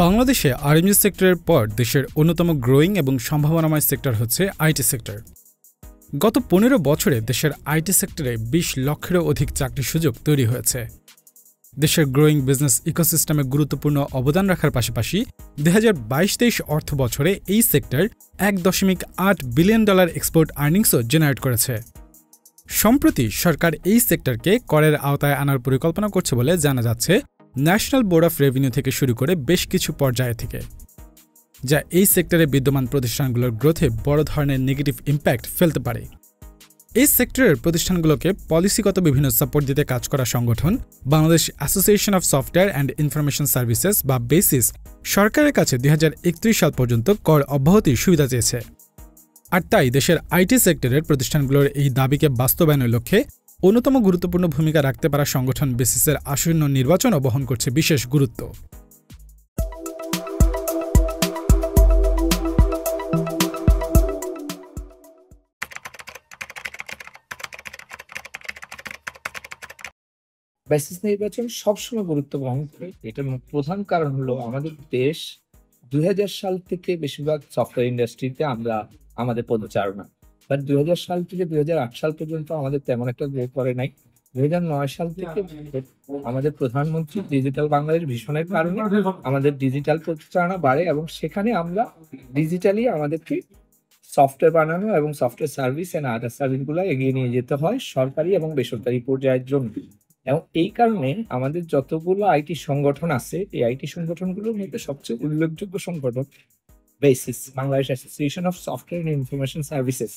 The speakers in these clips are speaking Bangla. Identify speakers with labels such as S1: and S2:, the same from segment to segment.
S1: বাংলাদেশে আরএমজি সেক্টরের পর দেশের অন্যতম গ্রোয়িং এবং সম্ভাবনাময় সেক্টর হচ্ছে আইটি সেক্টর। গত ১৫ বছরে দেশের আইটি সেক্টরে ২০ লক্ষেরও অধিক চাকরির সুযোগ তৈরি হয়েছে। দেশের গ্রোয়িং বিজনেস ইকোসিস্টেমে গুরুত্বপূর্ণ অবদান রাখার পাশাপাশি ২০২২-২৩ অর্থ বছরে এই সেক্টর $১.৮ বিলিয়ন এক্সপোর্ট আর্নিংসও জেনারেট করেছে। সম্প্রতি সরকার এই সেক্টরকে করের আওতায় আনার পরিকল্পনা করছে বলে জানা যাচ্ছে ন্যাশনাল বোর্ড অফ রেভিনিউ থেকে শুরু করে বেশ কিছু পর্যায়ে থেকে, যা এই সেক্টরে বিদ্যমান প্রতিষ্ঠানগুলোর গ্রোথে বড় ধরনের নেগেটিভ ইম্প্যাক্ট ফেলতে পারে। এই সেক্টরের প্রতিষ্ঠানগুলোকে পলিসিগত বিভিন্ন সাপোর্ট দিতে কাজ করা সংগঠন Bangladesh association of software and information services বা বেসিস সরকারের কাছে ২০৩১ সাল পর্যন্ত কর অব্যাহতির সুবিধা চেয়েছে। আর তাই দেশের আইটি সেক্টরের প্রতিষ্ঠানগুলোর এই দাবিকে বাস্তবায়নের লক্ষ্যে অন্যতম গুরুত্বপূর্ণ ভূমিকা রাখতে পারা সংগঠন বেসিসের আসন্ন নির্বাচনও বহন করছে বিশেষ গুরুত্ব।
S2: বেসিস নির্বাচন সবসময় গুরুত্ব বহন করে। এটার প্রধান কারণ হলো আমাদের দেশ ২০০০ সাল থেকে বেশিরভাগ সফটওয়্যার ইন্ডাস্ট্রিতে আমাদের পদচারণা, বাট ২০০০ সাল থেকে ২০০৮ সাল পর্যন্ত আমাদের তেমন একটা গ্রোথ করে নাই। ২০০৯ সাল থেকে আমাদের প্রধানমন্ত্রী ডিজিটাল বাংলাদেশ ভিশনের কারণে আমাদের ডিজিটাল পদচারণা বাড়ে এবং সেখানে আমরা ডিজিটালি আমাদেরকে সফটওয়্যার বানানো এবং সফটওয়্যার সার্ভিস এন্ড আদার সার্ভিসগুলো এগিয়ে নিয়ে যেতে হয় সরকারি এবং বেসরকারি পর্যায়ের জন্য। এবং এই কারণে আমাদের যতগুলো আইটি সংগঠন আছে, এই আইটি সংগঠনগুলোর মধ্যে সবচেয়ে উল্লেখযোগ্য সংগঠন basis, Bangladesh association of software and information services.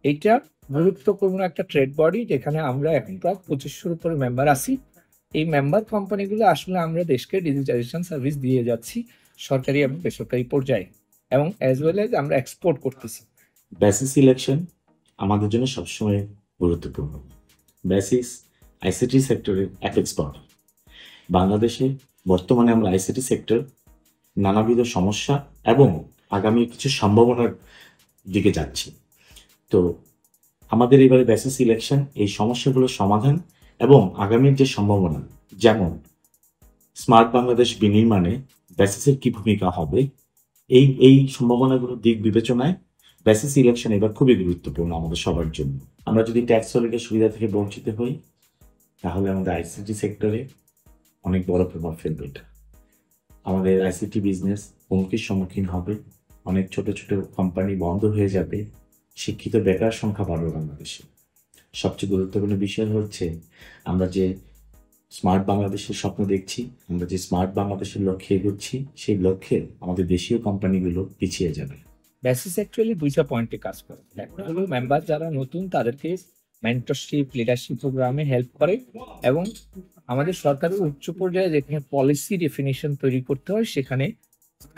S2: এইটা গুরুত্বপূর্ণ একটা ট্রেড বডি, যেখানে আমরা এখন প্রায় ২৫০০-র উপরে মেম্বার আছি। এই মেম্বার কোম্পানিগুলো আসলে আমরা দেশকে ডিজিটাইজেশন সার্ভিস দিয়ে যাচ্ছি সরকারি এবং বেসরকারি পর্যায়ে, এবং অ্যাজ ওয়েল এজ আমরা এক্সপোর্ট করতেছি।
S3: বেসিস সিলেকশন আমাদের জন্য সবসময় গুরুত্বপূর্ণ। বেসিস আইসিটি সেক্টরের অ্যাপেক্স বডি। বাংলাদেশে বর্তমানে আমরা আইসিটি সেক্টর নানাবিধ সমস্যা এবং আগামী কিছু সম্ভাবনার দিকে যাচ্ছি। তো আমাদের এবারে বেসিস সিলেকশন এই সমস্যাগুলোর সমাধান এবং আগামীর যে সম্ভাবনা, যেমন স্মার্ট বাংলাদেশ বিনির্মাণে বেসিসের কি ভূমিকা হবে, এই সম্ভাবনাগুলোর দিক বিবেচনায় বেসিস ইলেকশন এবার খুবই গুরুত্বপূর্ণ আমাদের সবার জন্য। আমরা যদি ট্যাক্স হলিডের সুবিধা থেকে বঞ্চিত হই, তাহলে আমাদের আইসিটি সেক্টরে অনেক বড় প্রভাব ফেলবে। এটা আমাদের আইসিটি বিজনেস হুমকির সম্মুখীন হবে, অনেক ছোট ছোট কোম্পানি বন্ধ হয়ে যাবে, শিক্ষিত বেকার সংখ্যা বাড়বে বাংলাদেশে। সবচেয়ে গুরুত্বপূর্ণ বিষয় হচ্ছে আমরা যে স্মার্ট বাংলাদেশের স্বপ্ন দেখছি, আমরা যে স্মার্ট বাংলাদেশের লক্ষ্যে এগোচ্ছি, সেই লক্ষ্যে আমাদের দেশীয় কোম্পানিগুলো পিছিয়ে যাবে।
S2: বেসিস অ্যাকচুয়ালি দুইটা পয়েন্টে কাজ করে। একটা হলো মেম্বার যারা নতুন তাদেরকে মেন্টরশিপ, লিডারশিপ প্রোগ্রামে হেল্প করে, এবং আমাদের সরকারের উচ্চ পর্যায়ে যেখানে পলিসি ডেফিনিশন তৈরি করতে হয় সেখানে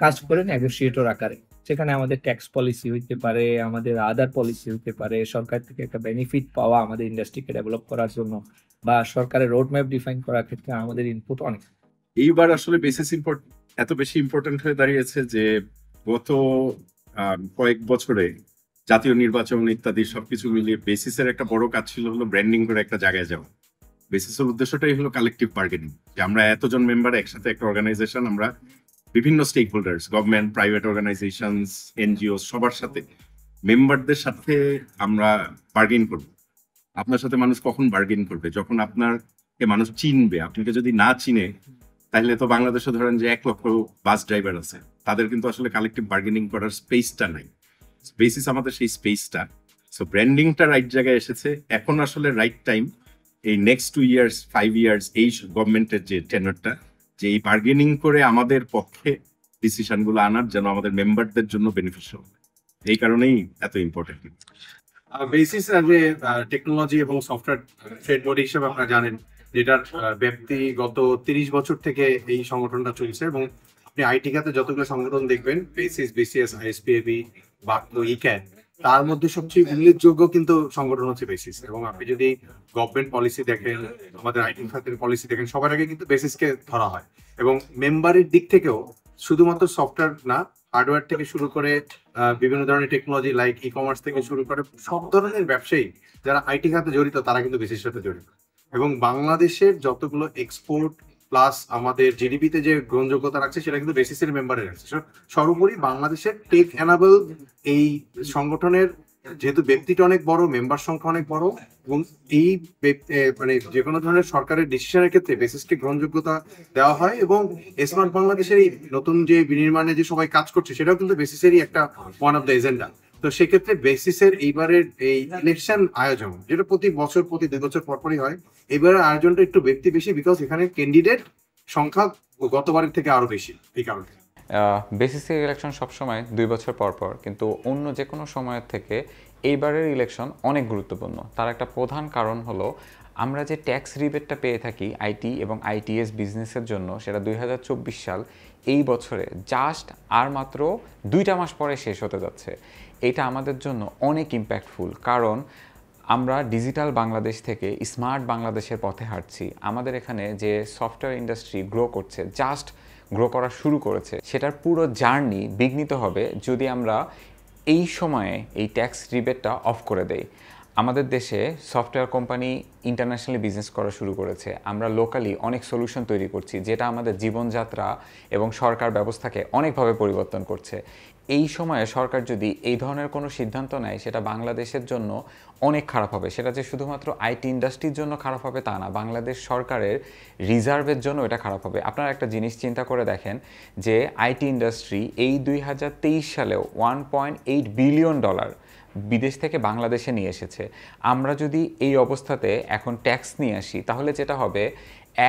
S2: কাজ করে নেগোসিয়েটর আকারে। সেখানে আমাদের ট্যাক্স পলিসি হইতে পারে, আমাদের আদার পলিসি হইতে পারে, সরকার থেকে একটা বেনিফিট পাওয়া আমাদের ইন্ডাস্ট্রিকে ডেভেলপ করার জন্য, বা সরকারের রোড ম্যাপ ডিফাইন করার ক্ষেত্রে আমাদের ইনপুট অনেক।
S4: এইবার আসলে বেসিস এত বেশি ইম্পর্টেন্ট হয়ে দাঁড়িয়েছে যে গত কয়েক বছরে জাতীয় নির্বাচন ইত্যাদি সবকিছু মিলিয়ে বেসিসের একটা বড় কাজ ছিল হলো ব্র্যান্ডিং করে একটা জায়গায় যাওয়া। বেসিসের উদ্দেশ্যটাই হলো কালেকটিভ বার্গেনিং, যে আমরা এতজন মেম্বার একসাথে একটা অর্গানাইজেশন, আমরা বিভিন্ন stakeholders, government, private organisations, NGO, সবার সাথে মেম্বারদের সাথে আমরা বার্গেন করব। আপনার সাথে মানুষ কখন বার্গেন করবে? যখন আপনাকে মানুষ চিনবে। আপনাকে যদি না চিনে, তাহলে তো বাংলাদেশে ধরেন যে ১ লক্ষ বাস ড্রাইভার আছে, তাদের কিন্তু আসলে কালেকটিভ বার্গেনিং করার স্পেসটা নাই। বেসিস আমাদের সেই স্পেসটা। সো ব্র্যান্ডিংটা রাইট জায়গায় এসেছে। এখন আসলে রাইট টাইম, এই নেক্সট 2 ইয়ার্স 5 ইয়ার্স এই গভর্নমেন্টের যে টেনরটা, যে এই বার্গেনিং করে আমাদের পক্ষে ডিসিশনগুলো আনার, যেন আমাদের মেম্বারদের জন্য বেনিফিশিয়াল হয়। এই কারণেই এত ইম্পর্টেন্ট।
S5: বেসিস যে টেকনোলজি এবং সফটওয়্যার ট্রেড বডি হিসেবে আপনারা জানেন, যেটার ব্যাপ্তি গত 30 বছর থেকে এই সংগঠনটা চলছে, এবং আপনি আইটি খাতে যতগুলো সংগঠন দেখবেন, বেসিস, বিসিএস, আইএসপিএবি, বাকলো, ইক্যাট, তার মধ্যে সবচেয়ে উল্লেখযোগ্য কিন্তু সংগঠন হচ্ছে বেসিস। এবং আপনি যদি গভর্নমেন্ট পলিসি দেখেন, আমাদের আইটি খাতের পলিসি দেখেন, সবার আগে কিন্তু বেসিসকে ধরা হয়। এবং মেম্বারের দিক থেকেও শুধুমাত্র সফটওয়্যার না, হার্ডওয়্যার থেকে শুরু করে বিভিন্ন ধরনের টেকনোলজি লাইক ই কমার্স থেকে শুরু করে সব ধরনের ব্যবসায়ী যারা আইটি খাতে জড়িত, তারা কিন্তু বেসিসের সাথে জড়িত। এবং বাংলাদেশের যতগুলো এক্সপোর্ট প্লাস আমাদের জিডিপিতে যে গ্রহণযোগ্যতা রাখছে সেটা কিন্তু বেসিসের মেম্বারে রাখছে। সর্বোপরি বাংলাদেশের টেক এনাবল এই সংগঠনের যেহেতু ব্যক্তিটা অনেক বড়, মেম্বার সংখ্যা অনেক বড়, এবং এই মানে যে কোনো ধরনের সরকারের ডিসিশনের ক্ষেত্রে বেসিসকে গ্রহণযোগ্যতা দেওয়া হয়, এবং স্মার্ট বাংলাদেশের এই নতুন যে বিনির্মাণে যে সবাই কাজ করছে সেটাও কিন্তু বেসিসেরই একটা ওয়ান অফ দ্য এজেন্ডা। তো সেক্ষেত্রে বেসিসের এইবারের এই ইলেকশন আয়োজন, যেটা প্রতি বছর প্রতি 2 বছর পরপরই হয়, এবারের আয়োজনটা একটু ব্যক্তি বেশি, বিকজ এখানে ক্যান্ডিডেট সংখ্যা গতবারের থেকে আরো বেশি। এই কারণে
S6: বেসিসের ইলেকশন সবসময় 2 বছর পর পর, কিন্তু অন্য যে কোনো সময়ের থেকে এইবারের ইলেকশন অনেক গুরুত্বপূর্ণ। তার একটা প্রধান কারণ হলো আমরা যে ট্যাক্স রিবেটটা পেয়ে থাকি আইটি এবং আইটিএস বিজনেসের জন্য, সেটা 2024 সাল এই বছরে জাস্ট আর মাত্র 2টা মাস পরে শেষ হতে যাচ্ছে। এটা আমাদের জন্য অনেক ইম্প্যাক্টফুল, কারণ আমরা ডিজিটাল বাংলাদেশ থেকে স্মার্ট বাংলাদেশের পথে হাঁটছি। আমাদের এখানে যে সফটওয়্যার ইন্ডাস্ট্রি গ্রো করছে, জাস্ট গ্রো করা শুরু করেছে, সেটার পুরো জার্নি বিঘ্নিত হবে যদি আমরা এই সময়ে এই ট্যাক্স রিবেটটা অফ করে দেই। আমাদের দেশে সফটওয়্যার কোম্পানি ইন্টারন্যাশনালি বিজনেস করা শুরু করেছে, আমরা লোকালি অনেক সলিউশন তৈরি করছি, যেটা আমাদের জীবনযাত্রা এবং সরকার ব্যবস্থাকে অনেকভাবে পরিবর্তন করছে। এই সময়ে সরকার যদি এই ধরনের কোনো সিদ্ধান্ত নেয়, সেটা বাংলাদেশের জন্য অনেক খারাপ হবে। সেটা যে শুধুমাত্র আইটি ইন্ডাস্ট্রির জন্য খারাপ হবে তা না, বাংলাদেশ সরকারের রিজার্ভের জন্য এটা খারাপ হবে। আপনারা একটা জিনিস চিন্তা করে দেখেন যে আইটি ইন্ডাস্ট্রি এই 2023 সালেও $1.8 বিলিয়ন বিদেশ থেকে বাংলাদেশে নিয়ে এসেছে। আমরা যদি এই অবস্থাতে এখন ট্যাক্স নিয়ে আসি, তাহলে যেটা হবে,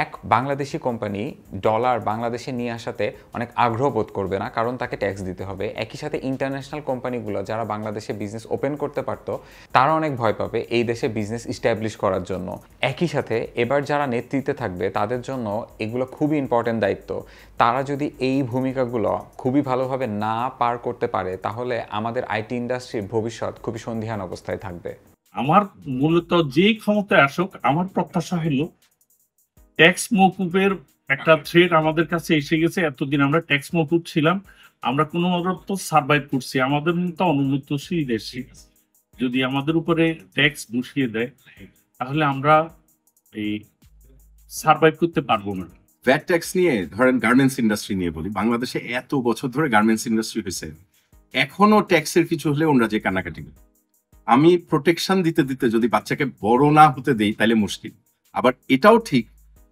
S6: এক বাংলাদেশি কোম্পানি ডলার বাংলাদেশে নিয়ে আসাতে অনেক আগ্রহ বোধ করবে না, কারণ তাকে ট্যাক্স দিতে হবে। একই সাথে ইন্টারন্যাশনাল কোম্পানিগুলো যারা বাংলাদেশে বিজনেস ওপেন করতে পারতো, তারা অনেক ভয় পাবে এই দেশে বিজনেস ইস্টাবলিশ করার জন্য। একই সাথে এবার যারা নেতৃত্বে থাকবে তাদের জন্য এগুলো খুবই ইম্পর্টেন্ট দায়িত্ব। তারা যদি এই ভূমিকাগুলো খুবই ভালোভাবে না পার করতে পারে, তাহলে আমাদের আইটি ইন্ডাস্ট্রির ভবিষ্যৎ খুবই সন্দিহান অবস্থায় থাকবে।
S7: আমার মূলত যেই ক্ষমতায় আসুক, আমার প্রত্যাশা হলো ট্যাক্স মওকুফের একটা থ্রেট আমাদের কাছে এসে গেছে। এতদিন আমরা ট্যাক্স মওকুফ ছিলাম, আমরা কোনো মতো সার্ভাইভ করছি। আমাদের মতো অনুন্নতশীল দেশে যদি আমাদের উপরে ট্যাক্স বসিয়ে দেয়, তাহলে আমরা এই সার্ভাইভ করতে পারবো না।
S4: ভ্যাট ট্যাক্স নিয়ে ধরেন গার্মেন্টস ইন্ডাস্ট্রি নিয়ে বলি, বাংলাদেশে এত বছর ধরে গার্মেন্টস ইন্ডাস্ট্রি হয়েছে, এখনো ট্যাক্সের কিছু হলে ওনারা যে কান্নাকাটি করে। আমি প্রোটেকশন দিতে দিতে যদি বাচ্চাকে বড় না হতে দেই তাহলে মুশকিল। আবার এটাও ঠিক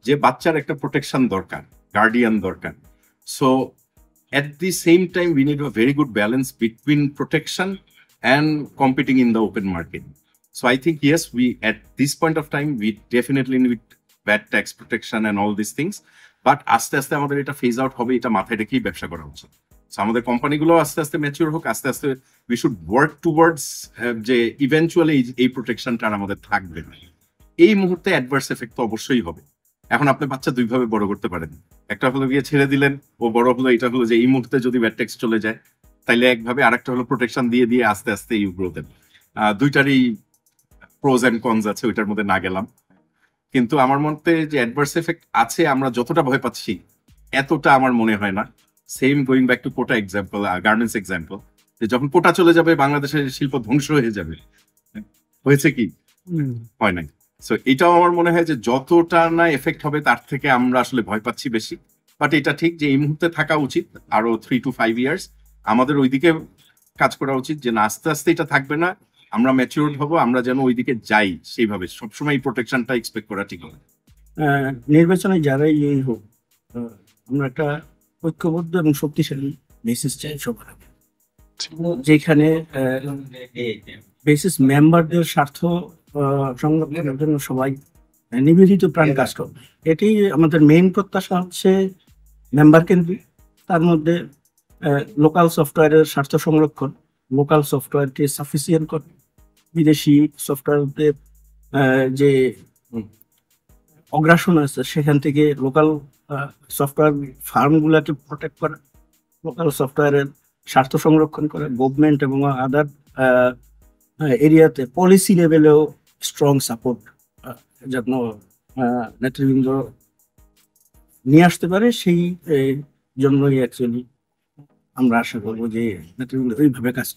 S4: যে বাচ্চার একটা প্রোটেকশন দরকার, গার্ডিয়ান দরকার। So at the same time we need a very good balance between protection and competing in the open market. So I think yes, we at this point of time we definitely need bad tax protection and all these things, but আস্তে আস্তে আমাদের এটা ফেজ আউট হবে, এটা মাথায় রেখেই ব্যবসা করা উচিত। সো আমাদের কোম্পানিগুলো আস্তে আস্তে ম্যাচিউর হোক, আস্তে আস্তে উই শুড ওয়ার্ক টুয়ার্ডস যে ইভেন্চুয়ালি এই প্রোটেকশনটা আমাদের থাকবে না। এই মুহূর্তে অ্যাডভার্স এফেক্ট তো অবশ্যই হবে। এখন আপনি বাচ্চা দুইভাবে বড় করতে পারেন, একটা হলো গিয়ে ছেড়ে দিলেন, ও বড় হলো, এটা হলো যে এই মুহূর্তে যদি ব্যাড ট্যাক্স চলে যায় তাইলে একভাবে, আরেকটা হলো প্রোটেকশন দিয়ে দিয়ে আস্তে আস্তে ইউ গ্রো দেন। দুইটারই প্রোজ এন্ড কনস আছে, ওইটার মধ্যে না গেলাম। কিন্তু আমার মতে যে অ্যাডভার্স এফেক্ট আছে, আমরা যতটা ভয় পাচ্ছি এতটা আমার মনে হয় না। Same going back to quota example, garments example, যে যখন কোটা চলে যাবে বাংলাদেশের শিল্প ধ্বংস হয়ে যাবে, হয়েছে কি? হয় নাই। সো এটাও আমার মনে হয় যে যতটা না এফেক্ট হবে তার থেকে আমরা আসলে ভয় পাচ্ছি বেশি। বাট এটা ঠিক যে এই মুহূর্তে থাকা উচিত আরো 3 to 5 ইয়ার্স আমাদের ওইদিকে কাজ করা উচিত, যে না আস্তে আস্তে এটা থাকবে না, আমরা ম্যাচিউরড হবো, আমরা যেন ওইদিকে যাই, সেইভাবে সবসময় এই প্রোটেকশনটা এক্সপেক্ট করা ঠিক হবে।
S8: নির্বাচনে যারাই এই হোক, আমরা একটা ঐক্যবদ্ধ এবং শক্তিশালী বেসিস চাই সবার আগে, যেখানে বেসিস মেম্বারদের স্বার্থ সংরক্ষণের জন্য সবাই নিবেদিত প্রাণ কাজ করবে। এটি আমাদের মেইন প্রত্যাশা হচ্ছে মেম্বার কেন্দ্রিক। তার মধ্যে লোকাল সফটওয়্যারের স্বার্থ সংরক্ষণ, লোকাল সফটওয়্যারকে সাফিসিয়েন্ট করে, বিদেশি সফটওয়্যারদের যে অগ্রাসন আছে সেখান থেকে লোকাল সফটওয়্যার ফার্মগুলোকে প্রোটেক্ট করা, লোকাল সফটওয়্যারের স্বার্থ সংরক্ষণ করা, গভর্নমেন্ট এবং আদার এরিয়াতে পলিসি লেভেলেও স্ট্রং সাপোর্ট যেন নেতৃবৃন্দ নিয়ে আসতে পারে, সেই জন্যই অ্যাকচুয়ালি আমরা আশা করবো যে নেতৃবৃন্দ ওইভাবে কাজ।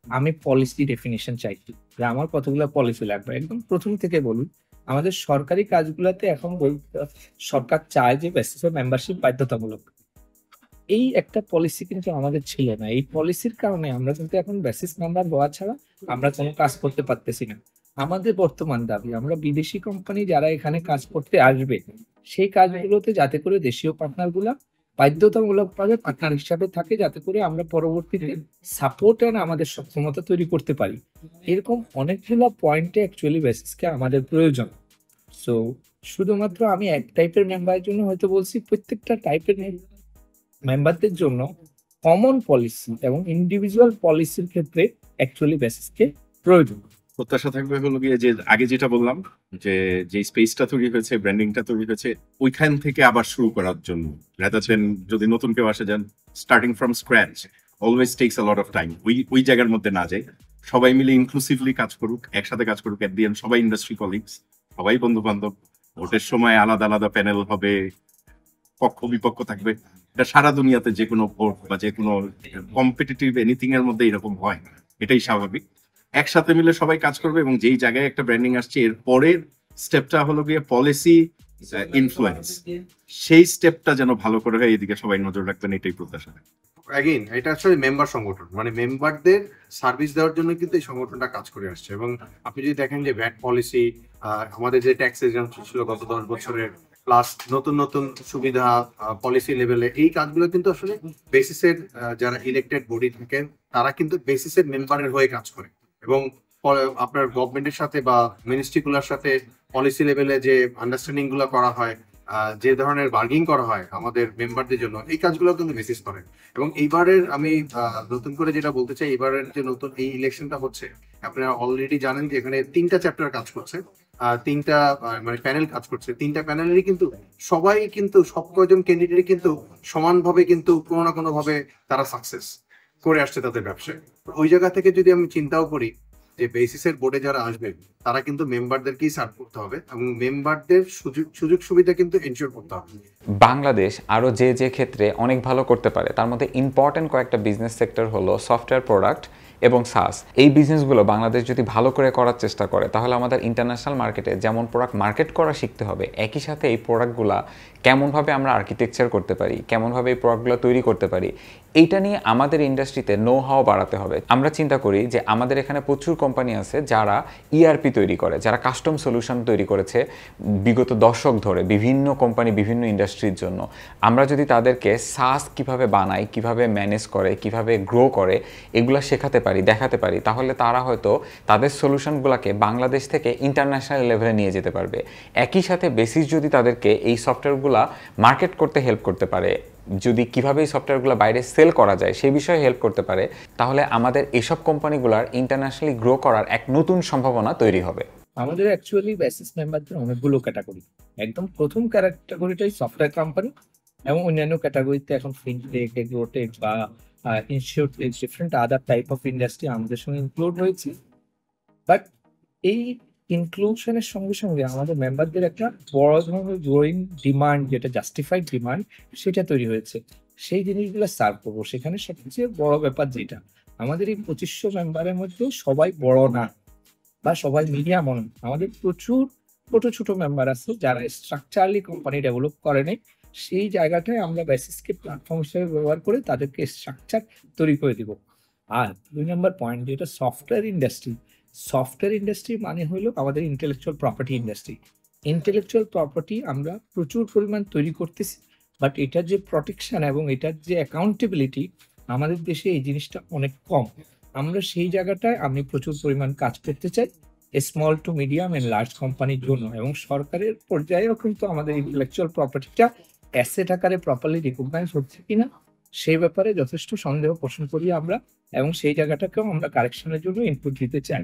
S2: আমি পলিসি ডেফিনিশন চাইছি, যে আমার কতগুলো পলিসি লাগবে। একদম প্রথম থেকে বলুন, আমাদের সরকারি কাজগুলোতে এখন সরকার চায় যে বেসিসে মেম্বারশিপ বাধ্যতামূলক। এই একটা পলিসি কিন্তু আমাদের ছিল না। এই পলিসির কারণে আমরা কিন্তু এখন বেসিস মেম্বার হওয়া ছাড়া আমরা কোনো কাজ করতে পারতেছি না। আমাদের বর্তমান দাবি, আমরা বিদেশি কোম্পানি যারা এখানে কাজ করতে আসবে সেই কাজগুলোতে যাতে করে দেশীয় পার্টনার গুলা বাধ্যতামূলকভাবে পার্টনার হিসাবে থাকে, যাতে করে আমরা পরবর্তীতে সাপোর্ট এন্ড আমাদের সক্ষমতা তৈরি করতে পারি। এরকম অনেকগুলো পয়েন্টে অ্যাকচুয়ালি বেসিসকে আমাদের প্রয়োজন। সো শুধুমাত্র আমি এক টাইপের মেম্বারের জন্য হয়তো বলছি, প্রত্যেকটা টাইপের মেম্বারদের জন্য কমন পলিসি এবং ইন্ডিভিজুয়াল পলিসির ক্ষেত্রে অ্যাকচুয়ালি বেসিসকে প্রয়োজন।
S4: প্রত্যাশা থাকবে হলো গিয়ে যে আগে যেটা বললাম যে স্পেসটা তৈরি হয়েছে, ব্র্যান্ডিংটা তৈরি হয়েছে, ওইখান থেকে আবার শুরু করার জন্য, রাদার দেন যদি নতুন কেউ আসে যান starting from scratch always tax a lot of time. ওই জায়গার মধ্যে না যায়, সবাই মিলে ইনক্লুসিভলি কাজ করুক, একসাথে কাজ করুক। এট দি এন্ড সবাই ইন্ডাস্ট্রি কলিগস, সবাই বন্ধু বান্ধব। ভোটের সময় আলাদা আলাদা প্যানেল হবে, পক্ষ বিপক্ষ থাকবে। এটা সারা দুনিয়াতে যে কোনো ভোট বা যে কোনো কম্পিটিটিভ এনিথিং এর মধ্যে এরকম হয়, এটাই স্বাভাবিক। একসাথে মিলে সবাই কাজ করবে এবং যেই জায়গায় একটা ব্র্যান্ডিং আসছে এর পরের স্টেপটা হলো গিয়ে পলিসি ইনফ্লুয়েন্স। সেই স্টেপটা যেন ভালো করে হয়, এদিকে সবাই নজর রাখবেন, এটাই প্রত্যাশা।
S5: অ্যাগেইন এটা আসলে মেম্বার সংগঠন, মানে মেম্বারদের সার্ভিস দেওয়ার জন্য কিন্তু এই সংগঠনটা কাজ করে আসছে। এবং আপনি যদি দেখেন যে ভ্যাট পলিসি, আমাদের যে ট্যাক্স এক্সাম্পশন ছিল গত 10 বছরের, প্লাস নতুন নতুন সুবিধা পলিসি লেভেলে, এই কাজগুলো কিন্তু আসলে বেসিসের যারা ইলেক্টেড বডি থাকেন তারা কিন্তু বেসিসের মেম্বারের হয়ে কাজ করে। এবং আপনার গভর্নমেন্টের সাথে বা মিনিস্ট্রিগুলোর সাথে পলিসি লেভেলে যে আন্ডারস্ট্যান্ডিং গুলো করা হয়, যে ধরনের বার্গিং করা হয় আমাদের মেম্বারদের জন্য, এই কাজগুলো কিন্তু বেসিস করে। এবং এইবারের আমি নতুন করে যেটা বলতে চাই, এবারের যে নতুন এই ইলেকশনটা হচ্ছে, আপনারা অলরেডি জানেন যে এখানে 3টা চ্যাপ্টার কাজ করছে, 3টা মানে প্যানেল কাজ করছে। 3টা প্যানেলেরই কিন্তু সবাই কিন্তু সব কয়জন ক্যান্ডিডেট কিন্তু সমানভাবে কিন্তু কোনো না কোনো ভাবে তারা সাকসেস করে আসছে তাদের ব্যবসায়। ওই জায়গা থেকে যদি আমি চিন্তাও করি যে বেসিসের বোর্ডে যারা আসবে তারা কিন্তু মেম্বারদেরকেই সার্ভ করতে হবে এবং মেম্বারদের সুযোগ সুবিধা কিন্তু এনশিওর করতে হবে।
S6: বাংলাদেশ আরও যে ক্ষেত্রে অনেক ভালো করতে পারে, তার মধ্যে ইম্পর্টেন্ট কয়েকটা বিজনেস সেক্টর হলো সফটওয়্যার প্রোডাক্ট এবং সাস। এই বিজনেসগুলো বাংলাদেশ যদি ভালো করে করার চেষ্টা করে তাহলে আমাদের ইন্টারন্যাশনাল মার্কেটে যেমন প্রোডাক্ট মার্কেট করা শিখতে হবে, একই সাথে এই প্রোডাক্টগুলো কেমনভাবে আমরা আর্কিটেকচার করতে পারি, কেমনভাবে এই প্রোডাক্টগুলো তৈরি করতে পারি, এইটা নিয়ে আমাদের ইন্ডাস্ট্রিতে নো হাও বাড়াতে হবে। আমরা চিন্তা করি যে আমাদের এখানে প্রচুর কোম্পানি আছে যারা ইআরপি তৈরি করে, যারা কাস্টম সলিউশন তৈরি করেছে বিগত দশক ধরে বিভিন্ন কোম্পানি বিভিন্ন ইন্ডাস্ট্রির জন্য। আমরা যদি তাদেরকে সাস কিভাবে বানায়, কিভাবে ম্যানেজ করে, কিভাবে গ্রো করে, এগুলো শেখাতে পারি, দেখাতে পারি, তাহলে তারা হয়তো তাদের সলিউশনগুলোকে বাংলাদেশ থেকে ইন্টারন্যাশনাল লেভেলে নিয়ে যেতে পারবে। একই সাথে বেসিস যদি তাদেরকে এই সফটওয়্যারগুলো মার্কেট করতে হেল্প করতে পারে, যদি কিভাবে এই সফটওয়্যারগুলো বাইরে সেল করা যায় সেই বিষয়ে হেল্প করতে পারে, তাহলে আমাদের এইসব কোম্পানিগুলোর ইন্টারন্যাশনালি গ্রো করার এক নতুন সম্ভাবনা তৈরি হবে।
S2: আমাদের অ্যাকচুয়ালি বেসিস মেম্বারদের অনেকগুলো ক্যাটাগরি। একদম প্রথম ক্যাটাগরিটাই সফটওয়্যার কোম্পানি, এবং অন্যান্য ক্যাটাগরিতে এখন ফিনটেক, এগ্রোটেক বা insurance, different other type of industry আমাদের সঙ্গে ইনক্লুড হয়েছে। বাট এই ইনক্লুশনের সঙ্গে সঙ্গে আমাদের মেম্বারদের একটা বড় ধরনের গ্রোয়িং ডিমান্ড, যেটা জাস্টিফাইড ডিমান্ড, সেটা তৈরি হয়েছে। সেই জিনিসগুলো সার্ভ করবো। সেখানে সবচেয়ে বড় ব্যাপার যেটা, আমাদের এই 2500 মেম্বারের মধ্যে সবাই বড় না বা সবাই মিডিয়ামও না। আমাদের প্রচুর ছোট মেম্বার আছে যারা স্ট্রাকচারালি কোম্পানি ডেভেলপ করে নাই। সেই জায়গাটায় আমরা বেসিসকে প্ল্যাটফর্ম হিসেবে ব্যবহার করে তাদেরকে স্ট্রাকচার তৈরি করে দিব। আর 2 নম্বর পয়েন্ট, যেটা সফটওয়্যার ইন্ডাস্ট্রি। সফটওয়্যার ইন্ডাস্ট্রি মানে হলো আমাদের intellectual property industry. Intellectual property আমরা প্রচুর পরিমাণ তৈরি করতেছি, বাট এটার যে প্রোটেকশন এবং এটার যে অ্যাকাউন্টেবিলিটি আমাদের দেশে এই জিনিসটা অনেক কম। আমরা সেই জায়গাটায় আমি প্রচুর পরিমাণ কাজ করতে চাই small to medium and large কোম্পানির জন্য, এবং সরকারের পর্যায়েও কিন্তু আমাদের ইন্টেলেকচুয়াল প্রপার্টিটা অ্যাসেট আকারে প্রপারলি রিকগনাইজ হচ্ছে কিনা সেই ব্যাপারে যথেষ্ট সন্দেহ পোষণ করি আমরা, এবং সেই জায়গাটাকেও আমরা কারেকশনের জন্য ইনপুট দিতে চাই।